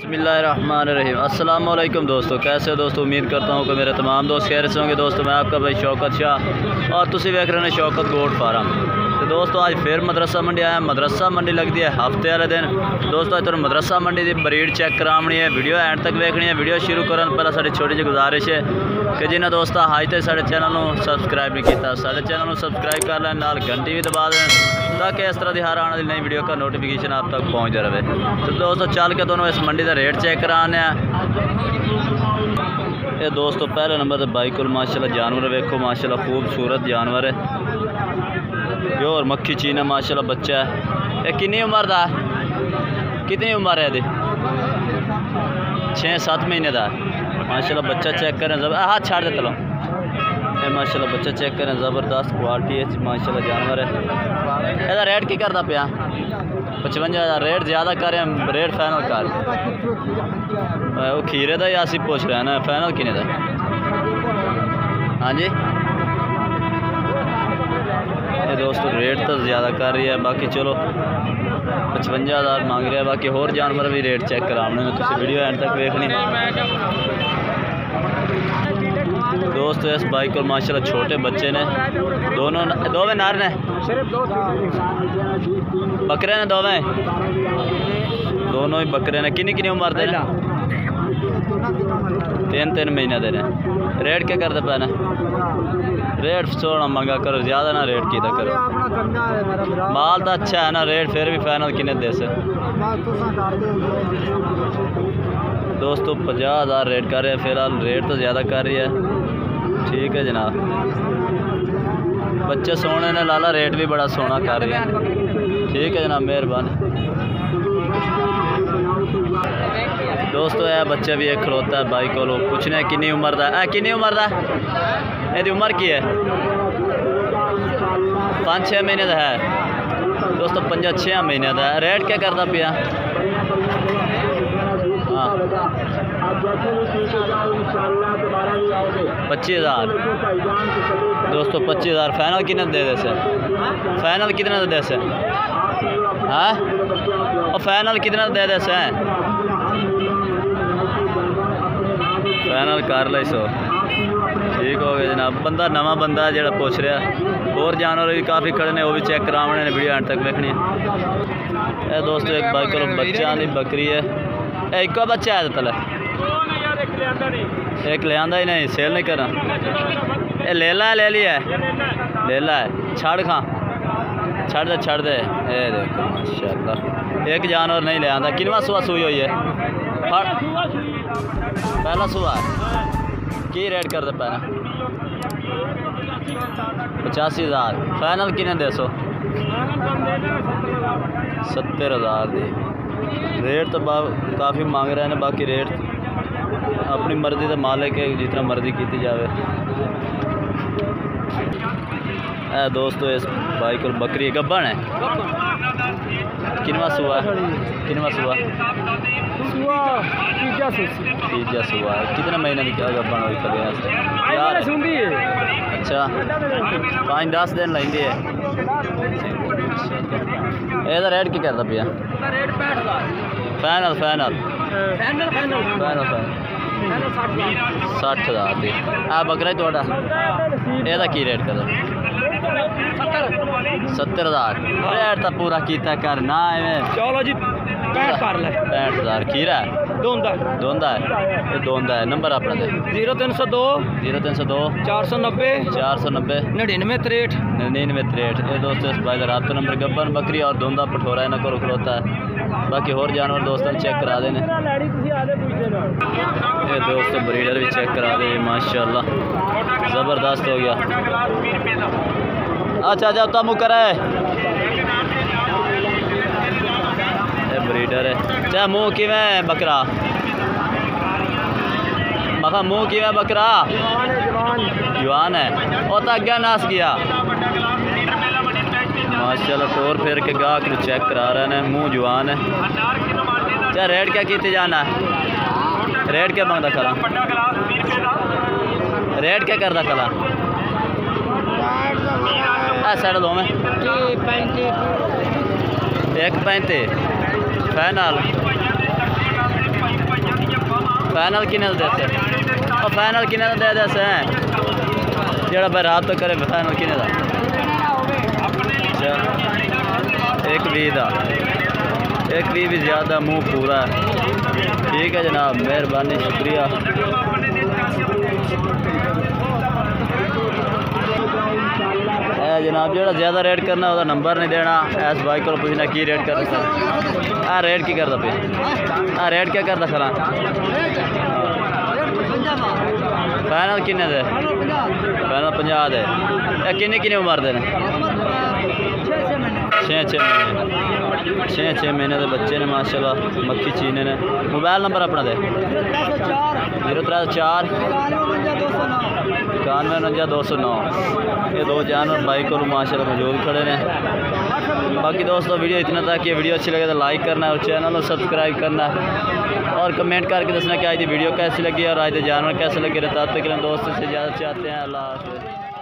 बिस्मिल्लाहिर्रहमानिर्रहीम। अस्सलाम वालेकुम दोस्तों, कैसे हो दोस्तों? उम्मीद करता हूँ कि मेरे तमाम दोस्त खैर से होंगे। दोस्तों मैं आपका भाई शौकत शाह और तुसी देख रहे हैं शौकत गोट फार्म। तो दोस्तों आज फिर मदरसा मंडी आया। मदरसा मंडी लगती है हफ्ते वाले दिन। दोस्तों तुम मदरसा मंडी की ब्रीड चेक करानी है। वीडियो एंड तक देखनी है। वीडियो शुरू करने पहले साड़ी छोटी जी गुजारिश है कि जिन्हें दोस्तों आज तक साढ़े चैनल को सबसक्राइब नहीं किया, साढ़े चैनल को सबसक्राइब कर लें, नाल घंटी भी दबा दें ताकि इस तरह की हर आने वाली नई वीडियो का नोटिफिकेशन आप तक पहुँचता रहे। तो दोस्तों चल के दोनों इस मंडी का रेट चेक कराने हैं। ये दोस्तों पहले नंबर पर बाइकुल माशाल्लाह जानवर वेखो, माशाल्लाह खूबसूरत जानवर है। प्योर मक्खी चीन है माशाल्लाह। बच्चा है। ये कितनी उम्र का है? कितनी उम्र है? 6-7 महीने का माशाल्लाह। बच्चा चेक करें, हाथ छाड़ दे चलो। ये माशाल्लाह बच्चा चेक करें, ज़बरदस्त क्वालिटी है माशाल्लाह जानवर है। ਇਹਦਾ रेट की करता पिया? 55,000 रेट ज़्यादा करें, रेट फाइनल कर। वो खीरे का ही असी पूछ रहे हैं ना, फाइनल किने का? हाँ जी ये दोस्तों रेट तो ज़्यादा कर रही है, बाकी चलो 55,000 मांग रहे हैं। बाकी होर जानवर भी रेट चेक कराने में तुम वीडियो एंड तक देखनी। दोस्तों इस बाइक को माशाल्लाह छोटे बच्चे ने, दोनों दो में नार ने बकरे ने, दोनों ही बकरे ने। किन्नी किन्नी उम्र दे? 3-3 महीने दे रहे। रेट क्या करते पे ना? रेट सोना मंगा करो, ज़्यादा ना रेट की करो। माल तो अच्छा है ना, रेट फिर भी फाइनल किन्ने दे से? दोस्तों 50,000 रेट कर रहे हैं फिलहाल। रेट तो ज़्यादा कर रही है। ठीक है जनाब, बच्चे सोने ने लाला, रेट भी बड़ा सोना कर रही है। ठीक है जनाब, मेहरबानी। दोस्तों यह बच्चा भी एक खड़ोता है भाई को पूछने कितनी उम्र का? कितनी उम्र का? यदि उम्र की है? 5-6 महीने का है। दोस्तों 5-6 महीने का है। रेट क्या करता पिया? हाँ 25,000। दोस्तों 25,000 फाइनल कितने दे दे से? फाइनल कितने दे से? हाँ और फाइनल कितने दे दे से? फाइनल कर ले 100। ठीक हो गया जनाब। बंदा नवा बंदा जो पूछ रहा। और जानवर भी काफ़ी खड़े ने, वो भी चेक कराने ने। वीडियो एंड तक देखनी है। दोस्तों एक बाइक को बच्चा नहीं बकरी है। एक बच्चा है तले? एक ले आंदा ही नहीं, सेल नहीं करना। ये लेला है? ले लिया है? लेला है। छड़ खा, छड़ दे। ये देखो माशाल्लाह एक जानवर नहीं ले आंदा। किनवा सुबह सुई हुई है? पहला सुबह है। की रेट कर दे पहला? 85,000 फाइनल किने दे सो? 70,000 दे। रेट तो काफ़ी मांग रहे हैं। बाकी रेट अपनी मर्जी का मालिक है, जितना मर्जी की जाए। दोस्तों इस बाइक को बकरी गब्बन है। किनवा सुबह? किनवा सुबह? तीजा सुबह है। कितने महीने की गब्बन हुई कभी यार? अच्छा 5-10 दिन लेंगे है। ਇਹਦਾ रेट की करता पिया? फाइनल 60,000 दी। आ बकरा थोड़ा ਇਹਦਾ की रेट करता? 70,000 रेट तो पूरा किया कर ना। चलो जी 65,000 खीरा है। दोंदा है। ये दोंदा है। नंबर अपना दे। 0302 490 99 ये दोस्तों इस भाई रात नंबर गब्बन बकरी और दोंदा पठोरा इन्हें को खलोता है। बाकी होर जानवर दोस्तों चेक करा देने। ये दोस्तों ब्रीडर भी चेक करा दे माशाल्लाह, ज़बरदस्त हो गया। अच्छा जब तब मुकर है ब्रीडर है। चाहे मुँह कि बकरा मखा मुँह कि बकरा जवान है। और तो अग्गे नास किया माशाल्लाह। टोर फेर के गाहक को चेक करा रहे हैं। मुँह जवान है। चाहे रेट क्या की जाना है? रेट क्या मंगता खला? रेट क्या करता खला? साढ़े 2 में 1.35 फाइनल फाइनल किने देते और फाइनल किने दे दस है जेड़ा भाई रात तो करे फाइनल किने दा एक भी ज़्यादा मुंह पूरा है। ठीक है जनाब, मेहरबानी, शुक्रिया। जनाब जो ज़्यादा रेट करना वह नंबर नहीं देना, इस भाई को पूछना की रेट कर रेट की करता पे रेट क्या करता खरा फाइनल किन्ने दे फाइनल 50 दे किन्ने किन्ने उम्र दे 6 महीने के बच्चे ने माशाल्लाह, मक्खी चीने ने। मोबाइल नंबर अपना दे 034 91 ये दो जानवर भाई को माशाल्लाह मौजूद खड़े ने। बाकी दोस्तों वीडियो इतना था कि वीडियो अच्छी लगे तो लाइक करना है और चैनल को सब्सक्राइब करना है और कमेंट करके दसना कि आज की वीडियो कैसी लगी और आज के जानवर कैसे लगे रहता है। तो दोस्तों से ज़्यादा चाहते हैं। अल्लाह हाफ़िज़।